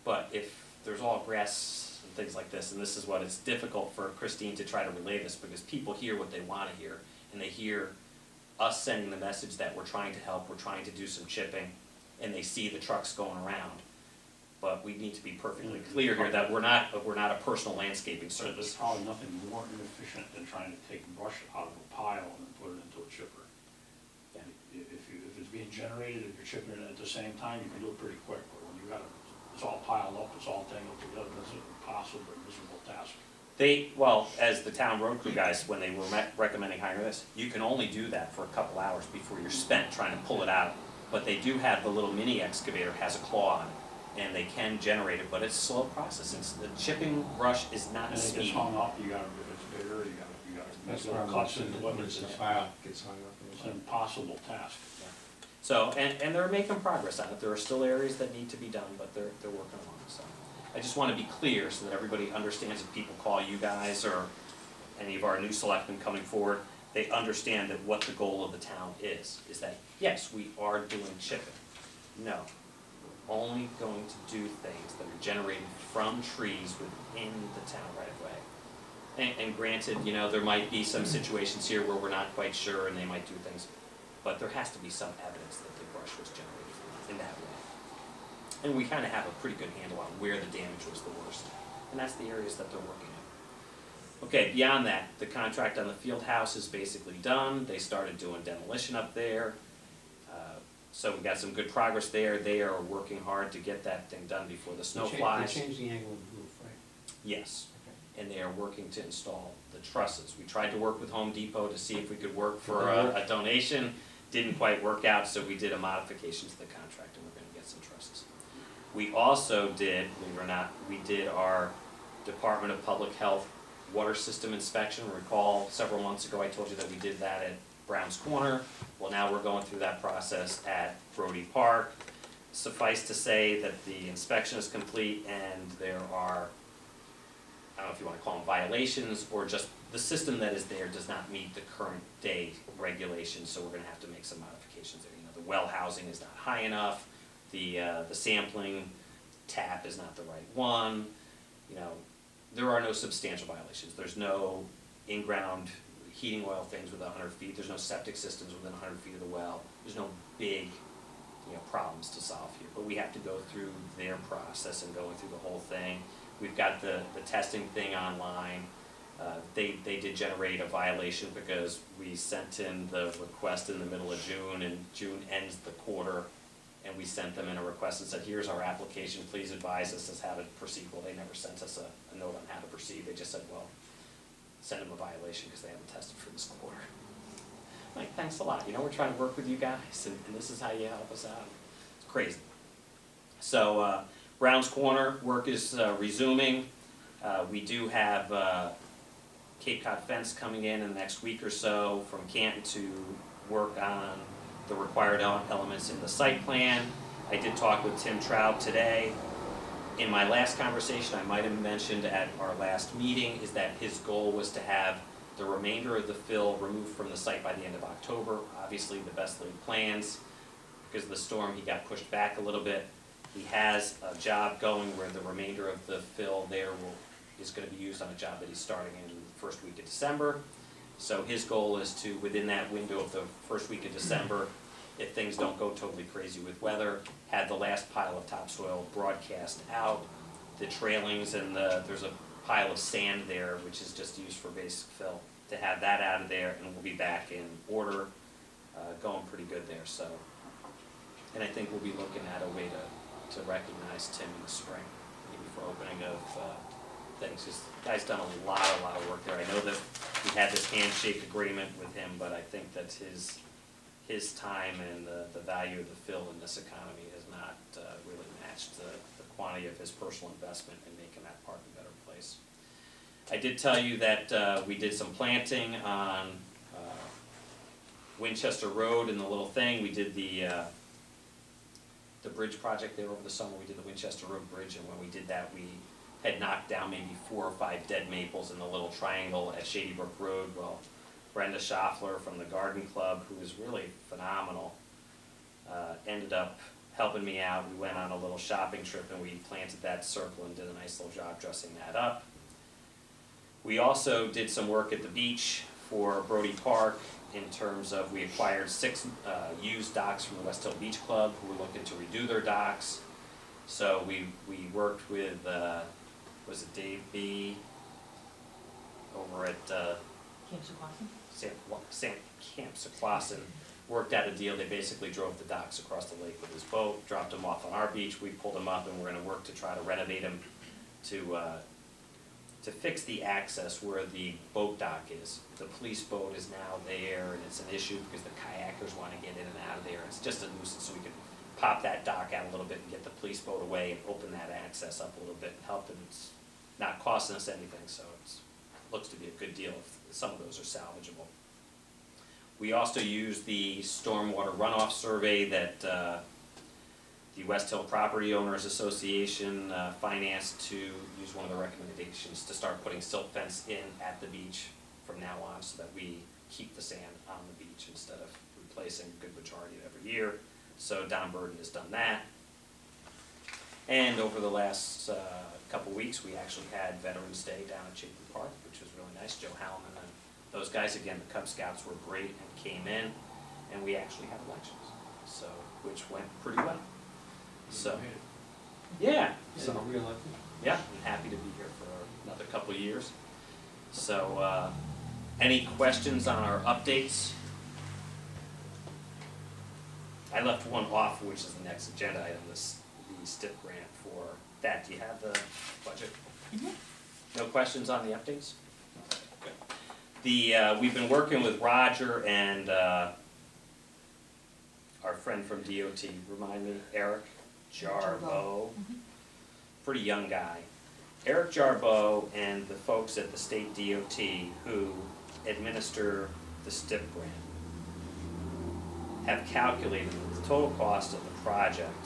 But if there's all grass and things like this, and this is what it's difficult for Christine to try to relay this because people hear what they want to hear, and they hear us sending the message that we're trying to help, we're trying to do some chipping, and they see the trucks going around. But we need to be perfectly clear here that we're not a personal landscaping So there's service. probably nothing more inefficient than trying to take brush out of a pile and then put it into a chipper. Yeah. If it's being generated, if you're chipping it at the same time, you can do it pretty quick. But when it's all piled up, it's all tangled together, that's an impossible, miserable task. As the town road crew guys, when they were recommending hiring this, you can only do that for a couple hours before you're spent trying to pull it out. But they do have the little mini excavator, has a claw on it, and they can generate it, but it's a slow process. The chipping brush is not And it speedy. gets hung up, if it's bigger, you gotta That's make why little cuts into it. it's a file gets hung up. It's an impossible task. So, and they're making progress on it. There are still areas that need to be done, but they're working along it. So I just want to be clear so that everybody understands if people call you guys or any of our new selectmen coming forward, they understand that what the goal of the town is that, yes, we are doing chipping. No, we're only going to do things that are generated from trees within the town right of way. And granted, there might be some situations here where we're not quite sure and they might do things, but there has to be some evidence that the brush was generated in that way. And we kind of have a pretty good handle on where the damage was the worst. And that's the areas that they're working in. Okay, beyond that, the contract on the field house is basically done. They started doing demolition up there. So we got some good progress there. They are working hard to get that thing done before the snow flies. They changed the angle of the roof, right? Yes, Okay. and they are working to install the trusses. We tried to work with Home Depot to see if we could work for Did they work? a donation. Didn't quite work out, so we did a modification to the contract and we're gonna get some trusses. We also did, believe it or not, we did our Department of Public Health water system inspection. Recall several months ago I told you that we did that at Brown's Corner. Well, now we're going through that process at Brody Park. Suffice to say that the inspection is complete and there are, I don't know if you want to call them violations, or just the system that is there does not meet the current day regulations, so we're gonna have to make some modifications there. You know, the well housing is not high enough, the sampling tap is not the right one, you know, there are no substantial violations. There's no in-ground heating oil things within 100 feet, there's no septic systems within 100 feet of the well, there's no big, you know, problems to solve here. But we have to go through their process and going through the whole thing. We've got the testing thing online. They did generate a violation because we sent in the request in the middle of June, and June ends the quarter, and we sent them in a request and said, here's our application, please advise us as how to proceed. Well, they never sent us a note on how to proceed. They just said, well, send them a violation because they haven't tested for this quarter. Like, thanks a lot, you know, we're trying to work with you guys, and this is how you help us out. It's crazy. So, Brown's Corner work is resuming. We do have Cape Cod Fence coming in the next week or so from Canton to work on the required elements in the site plan. I did talk with Tim Trout today. In my last conversation, I might have mentioned at our last meeting, is that his goal was to have the remainder of the fill removed from the site by the end of October. Obviously, the best laid plans, because of the storm, he got pushed back a little bit. He has a job going where the remainder of the fill there is going to be used on a job that he's starting in the first week of December. So his goal is to, within that window of the first week of December, if things don't go totally crazy with weather, have the last pile of topsoil broadcast out, the trailings, and there's a pile of sand there, which is just used for basic fill, to have that out of there, and we'll be back in order, going pretty good there. So, and I think we'll be looking at a way to recognize Tim in the spring, maybe for opening of things. This guy's done a lot of work there. I know that we had this handshake agreement with him, but I think that his time and the value of the fill in this economy has not really matched the quantity of his personal investment in making that park a better place. I did tell you that we did some planting on Winchester Road and the little thing. We did the bridge project there over the summer. We did the Winchester Road Bridge, and when we did that, we had knocked down maybe 4 or 5 dead maples in the little triangle at Shady Brook Road. Well, Brenda Schaffler from the Garden Club, who is really phenomenal, ended up helping me out. We went on a little shopping trip and we planted that circle and did a nice little job dressing that up. We also did some work at the beach for Brody Park in terms of, we acquired 6 used docks from the West Hill Beach Club who were looking to redo their docks. So we worked with, was it Dave B. over at Camp Sequasin, worked out a deal. They basically drove the docks across the lake with his boat, dropped them off on our beach. We pulled them up, and we're going to work to try to renovate them to fix the access where the boat dock is. The police boat is now there, and it's an issue because the kayakers want to get in and out of there. It's just a nuisance, so we could pop that dock out a little bit and get the police boat away and open that access up a little bit and help them. It's not costing us anything, so it looks to be a good deal if some of those are salvageable. We also use the stormwater runoff survey that the West Hill Property Owners Association financed to use one of the recommendations to start putting silt fence in at the beach from now on, so that we keep the sand on the beach instead of replacing a good majority of every year. So Don Burden has done that. And over the last couple weeks, we actually had Veterans Day down at Chapin Park, which was really nice. Joe Howman and those guys, again, the Cub Scouts were great and came in, and we actually had elections, so, which went pretty well. So, yeah. So, reelected? yeah, I'm happy to be here for another couple of years. So, any questions on our updates? I left one off, which is the next agenda item, the STIP grant for that. Do you have the budget? No questions on the updates? Good. We've been working with Roger and our friend from DOT, remind me, Eric Jarbo. Pretty young guy. Eric Jarbo and the folks at the state DOT who administer the STIP grant have calculated the total cost of the project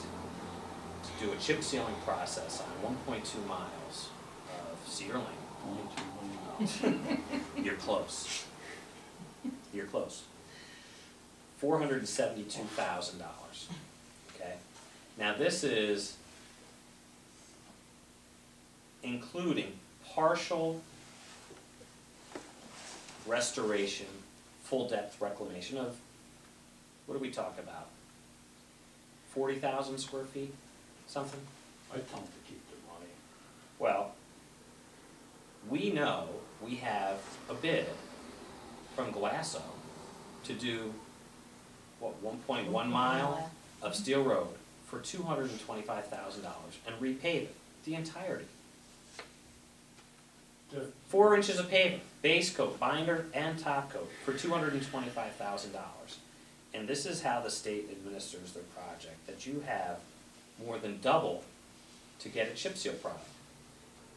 to do a chip sealing process on 1.2 miles of Cedar Lane. Only $2 million. You're close. You're close. $472,000, okay? Now this is including partial restoration, full depth reclamation of, what do we talk about? 40,000 square feet, something? I tell them to keep their money. Well, we know we have a bid from Glasso to do, what, 1.1 mile of steel road for $225,000 and repave it, the entirety. 4 inches of pavement, base coat, binder, and top coat for $225,000. And this is how the state administers their project, that you have more than double to get a chip seal product.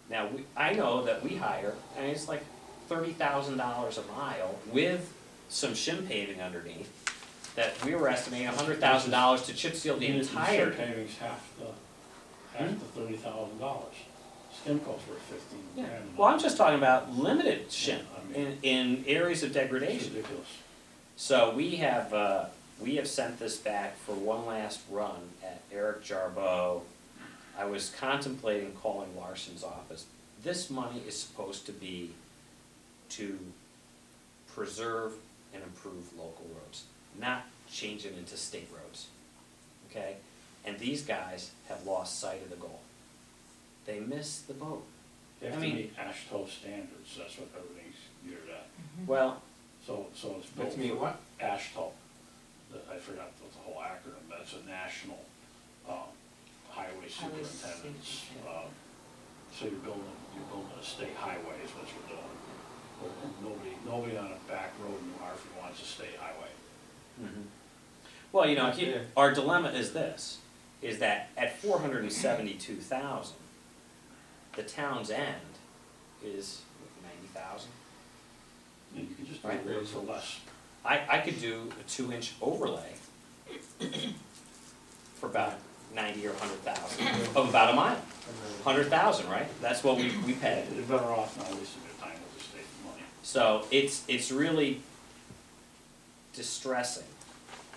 Now, I know that we hire, and it's like $30,000 a mile with some shim paving underneath, that we were estimating $100,000 to chip seal the entire. Chip paving's half the $30,000. Stimco's for 15 Yeah. grand. Well, I'm just talking about limited shim Yeah, I mean, in areas of It's degradation. ridiculous. So we have sent this back for one last run at Eric Jarbo. I was contemplating calling Larson's office. This money is supposed to be to preserve and improve local roads, not change it into state roads, okay? And these guys have lost sight of the goal. They missed the boat. They have I to mean- meet ASHTO standards, that's what everything's geared at. Well, So it's But built to me, for what? ASHTO. I forgot the whole acronym, but it's a national, highway superintendents. So you're building a state highway is what you're doing. But nobody on a back road in New Hartford wants a state highway. well, you know, Not there. our dilemma is this, is that at $472,000, the town's end is 90,000. And you can just do Right. it for less. I could do a 2-inch overlay for about 90 or 100,000 of about a mile. 100,000, right? That's what we pay. You're better off not wasting your time with the state money. So it's really distressing.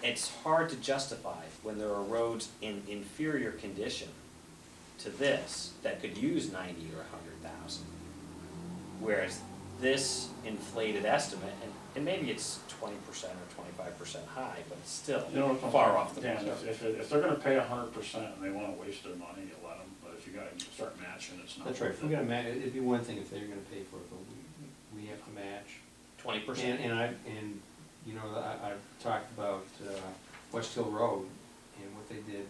It's hard to justify when there are roads in inferior condition to this that could use 90 or 100,000. Whereas this inflated estimate, and maybe it's 20% or 25% high, but it's still You know what, far off the Dan, mark. if they're gonna pay 100% and they wanna waste their money, you let them, but if you gotta start matching, it's not That's right, worth if we're it. gonna match, it'd be one thing if they were gonna pay for it, but we have to match. 20%. And you know, I've talked about, West Hill Road and what they did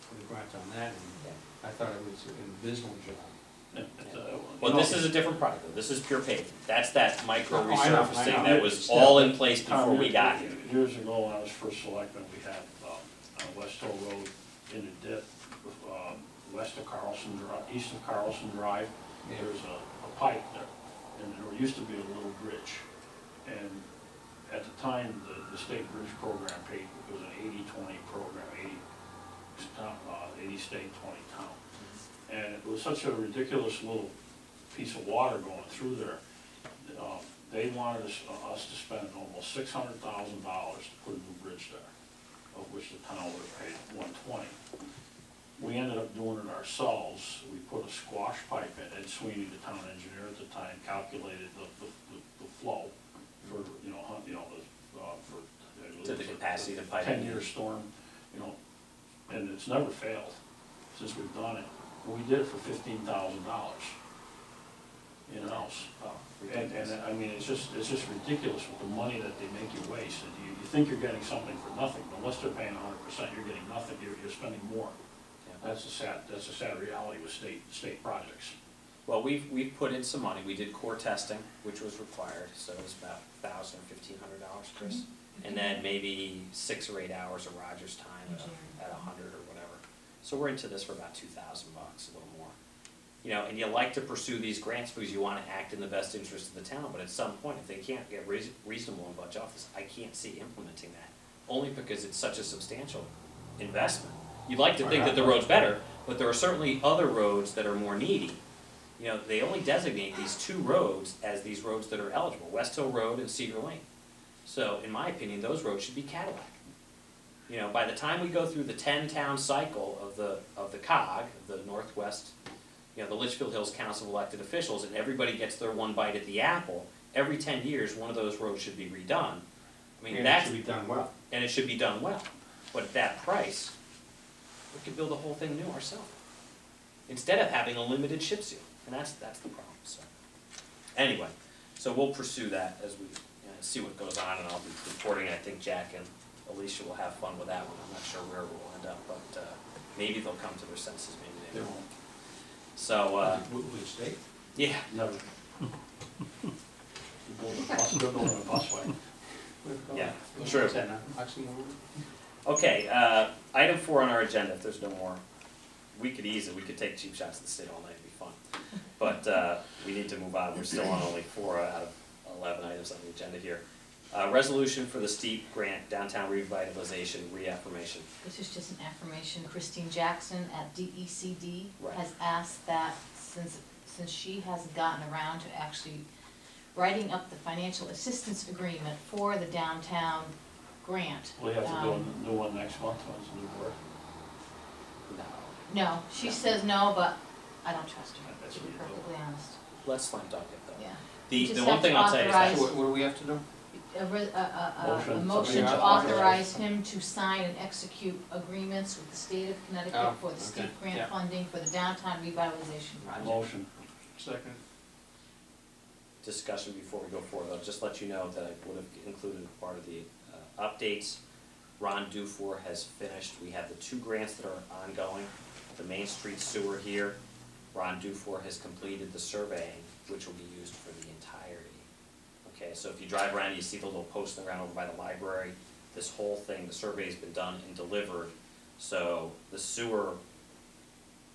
for the grant on that, and I thought it was an abysmal job. Well, this is a different product, though. This is pure pavement. That's that micro Oh, I know, I resurfacing know. that was all in place before Tom, we got here. Years ago, when I was first selectman, we had, on West Hill Road in a dip, west of Carlson Drive, east of Carlson Drive, Yeah. there's a pipe there, and there used to be a little bridge. And at the time, the state bridge program paid, it was an 80-20 program, 80 state, 20 town. And it was such a ridiculous little piece of water going through there. They wanted us to spend almost $600,000 to put a new bridge there, of which the town would have paid $120. We ended up doing it ourselves. We put a squash pipe in. Ed Sweeney, the town engineer at the time, calculated the flow for, for To the capacity of the pipe. 10-year storm, and it's never failed since we've done it. We did it for $15,000. in-house. Oh, And, I mean, it's just ridiculous with the money that they make you waste. And you think you're getting something for nothing, but unless they're paying 100%, you're getting nothing, you're spending more. Yeah. That's a sad reality with state projects. Well, we've put in some money. We did core testing, which was required, so it was about $1,000 or $1,500, Chris. And then maybe 6 or 8 hours of Roger's time at 100 or whatever. So we're into this for about $2,000, a little more. You know, and you like to pursue these grants because you want to act in the best interest of the town, but at some point, if they can't get reasonable and budget off this, I can't see implementing that. Only because it's such a substantial investment. You'd like to think that the road's better, but there are certainly other roads that are more needy. You know, they only designate these 2 roads as these roads that are eligible, West Hill Road and Cedar Lane. So, in my opinion, those roads should be Cadillac. You know, by the time we go through the 10-town cycle of the COG, the Northwest, you know, the Litchfield Hills Council of Elected Officials, and everybody gets their one bite at the apple, every 10 years, one of those roads should be redone. I mean, And it should be done well. And it should be done well. But at that price, we could build the whole thing new ourselves, instead of having a limited chip seal. And that's the problem, so. Anyway, so we'll pursue that as we see what goes on, and I'll be reporting. I think Jack and Alicia will have fun with that one. I'm not sure where we'll end up, but maybe they'll come to their senses, maybe they won't. So, Which state? yeah. Never. You build a busway. Yeah, true. Okay, item 4 on our agenda, if there's no more, we could take cheap shots at the state all night, it'd be fun. But we need to move on, we're still on only 4 out of 11 items on the agenda here. Resolution for the STEEP grant, downtown revitalization reaffirmation. This is just an affirmation. Christine Jackson at DECD Right. has asked that since she hasn't gotten around to actually writing up the financial assistance agreement for the downtown grant. We have to do a new one next month, once the new board. No. No, she says no, but I don't trust her, That's to be what you do. perfectly honest. Let's slam dunk it though. Yeah. The Just one have thing to I'll tell you is that, authorize- What do we have to do? A Motion. motion to Somebody authorize him to sign and execute agreements with the state of Connecticut Oh, for the okay. STEEP grant Yeah. funding for the downtown revitalization project. Motion. Second. discussion before we go forward, I'll just let you know that I would have included part of the updates. Ron Dufour has finished. We have the 2 grants that are ongoing. The Main Street sewer here, Ron Dufour has completed the surveying, which will be used for the entirety. Okay, so if you drive around, you see the little posting around over by the library. This whole thing, the survey's been done and delivered. So the sewer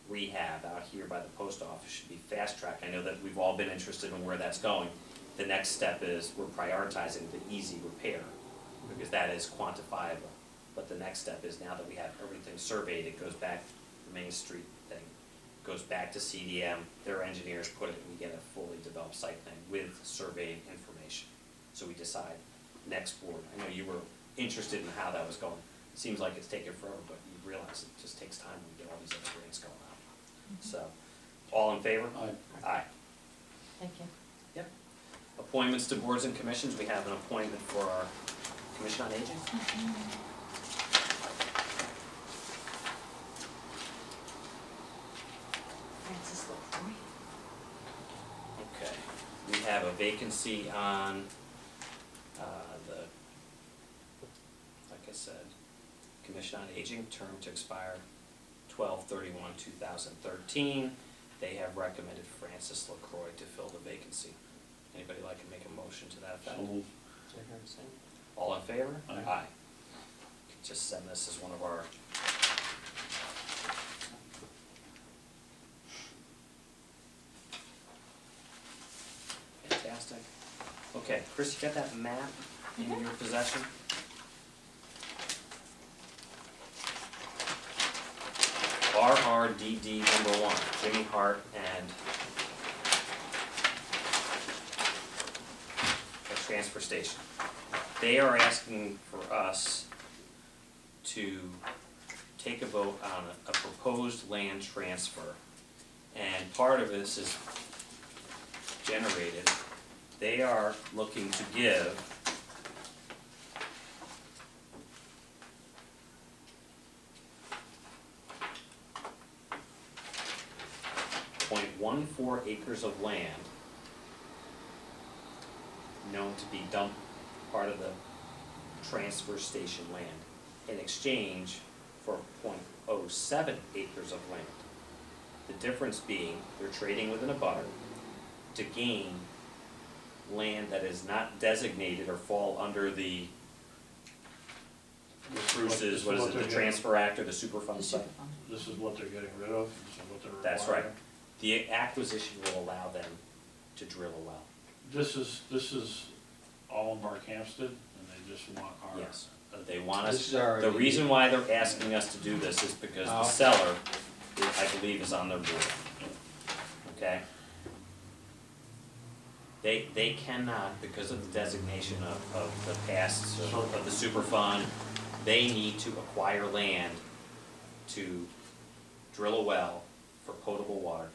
rehab out here by the post office should be fast-tracked. I know that we've all been interested in where that's going. The next step is we're prioritizing the easy repair, because that is quantifiable. But the next step is, now that we have everything surveyed, it goes back, the Main Street thing, goes back to CDM, their engineers put it, and we get a fully developed site plan with surveying information. So we decide next board. I know you were interested in how that was going. Seems like it's taken forever, but you realize it just takes time when you get all these other grants going on. So, all in favor? Aye. Aye. Thank you. Yep. Appointments to boards and commissions, we have an appointment for our Commission on Aging. Francis, look for me. Okay, we have a vacancy on, like I said, Commission on Aging, term to expire 12/31/2013. They have recommended Francis LaCroix to fill the vacancy. Anybody like to make a motion to that effect? So moved. All in favor? Aye. Just send this as one of our. Fantastic. Okay, Chris, you got that map in your possession? RRDD #1, Jimmy Hart and the transfer station. They are asking for us to take a vote on a proposed land transfer. And part of this is generated. They are looking to give .14 acres of land known to be dumped part of the transfer station land in exchange for 0.07 acres of land. The difference being they're trading with an abutter to gain land that is not designated or fall under the Bruce's, what is it, the Transfer Act or the Superfund The site? Superfund. This is what they're getting rid of, this is what they're requiring. That's right. The acquisition will allow them to drill a well. This is all in Barkhamsted, and they just want our. Yes, they want This us, is our- the reason why they're asking us to do this is because the Oh. seller, I believe, is on their board. Okay? They cannot, because of the designation of the past, of the Superfund, they need to acquire land to drill a well for potable water.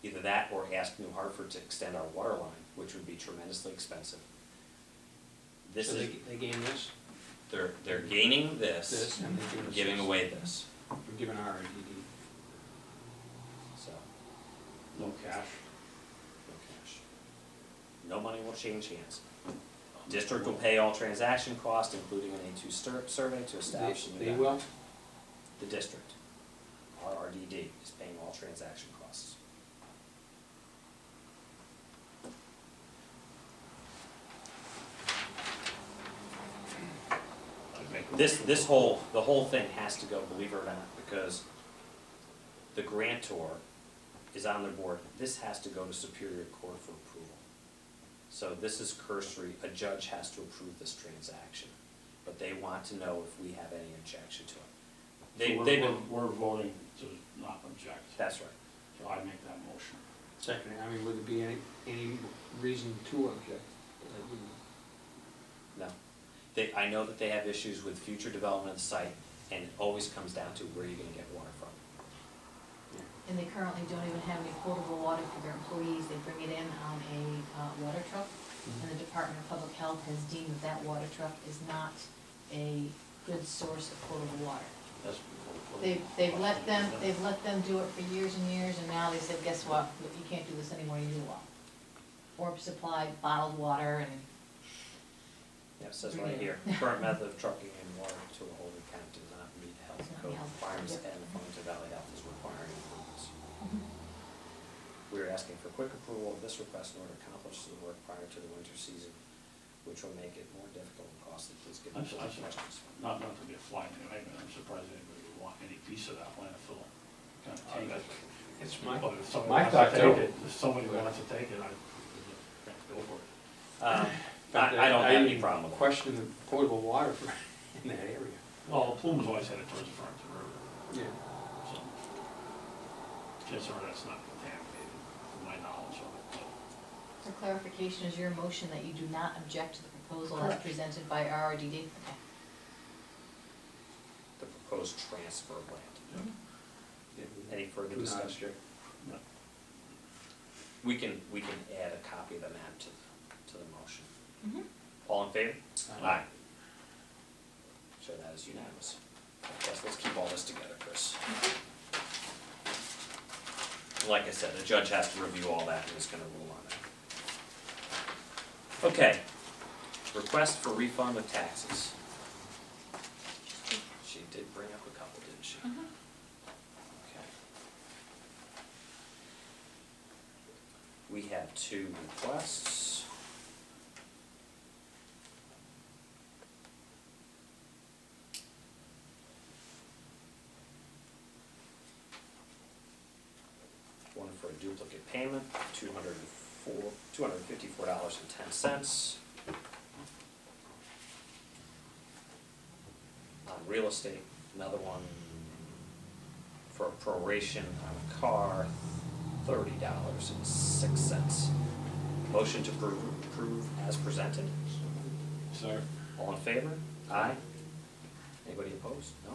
Either that or ask New Hartford to extend our water line, which would be tremendously expensive. This So is, they gain this, they're gaining this, this, and they give us giving this. away this, We're giving our RDD. so, No cash. no cash. No money will change hands. District will pay all transaction costs, including an A2 survey to establish. They will? The district, our RDD, is paying all transaction costs. I'd make a The whole thing has to go, believe it or not, because the grantor is on the board. This has to go to Superior Court for approval. So this is cursory, a judge has to approve this transaction, but they want to know if we have any objection to it. So They've been, we're voting to not object. that's right. So I make that motion. Second, I mean, would there be any reason to object? No. I know that they have issues with future development of the site, and it always comes down to where you're gonna get water from. And they currently don't even have any potable water for their employees. They bring it in on a water truck. And the Department of Public Health has deemed that water truck is not a good source of potable water. That's. They've let them do it for years and years, and now they said, guess what, you can't do this anymore, you do well. Or supply bottled water and, Yeah, it says right here, current method of trucking in water to a holding tank does not meet health Does not code meet health, requirements, yep. and the Farmington Valley Health is requiring improvements. Mhm. We are asking for quick approval of this request in order to accomplish the work prior to the winter season, which will make it more difficult and costly. Please give me I'm further surprised, questions. not to be a fly in the ointment, I'm surprised anybody would want any piece of that landfill. Kind of take it. It's my, But if somebody my wants thought to take too. it, if somebody wants to take it, I'd go for it. I don't have any problem with it. question the potable water for, in that area. Well, Plume's always had it towards the Farmington River, Yeah. so. Chances are that's not contaminated, from my knowledge of it, so. for clarification, is your motion that you do not object to the proposal as Correct. presented by RRDD? Okay. The proposed transfer of land. Yeah. Any further Do not discussion? object. No. We can add a copy of the map to the motion. Mm-hmm. All in favor? Aye. So that is unanimous. Yes, let's keep all this together, Chris. Like I said, the judge has to review all that and is gonna rule on that. Okay, request for refund of taxes. She did bring up a couple, didn't she? Mhm. Okay. We have two requests. One for a duplicate payment, $254.10. On real estate, another one for a proration on a car, $30.06. Motion to approve as presented. Sir? All in favor? Aye. Anybody opposed? No?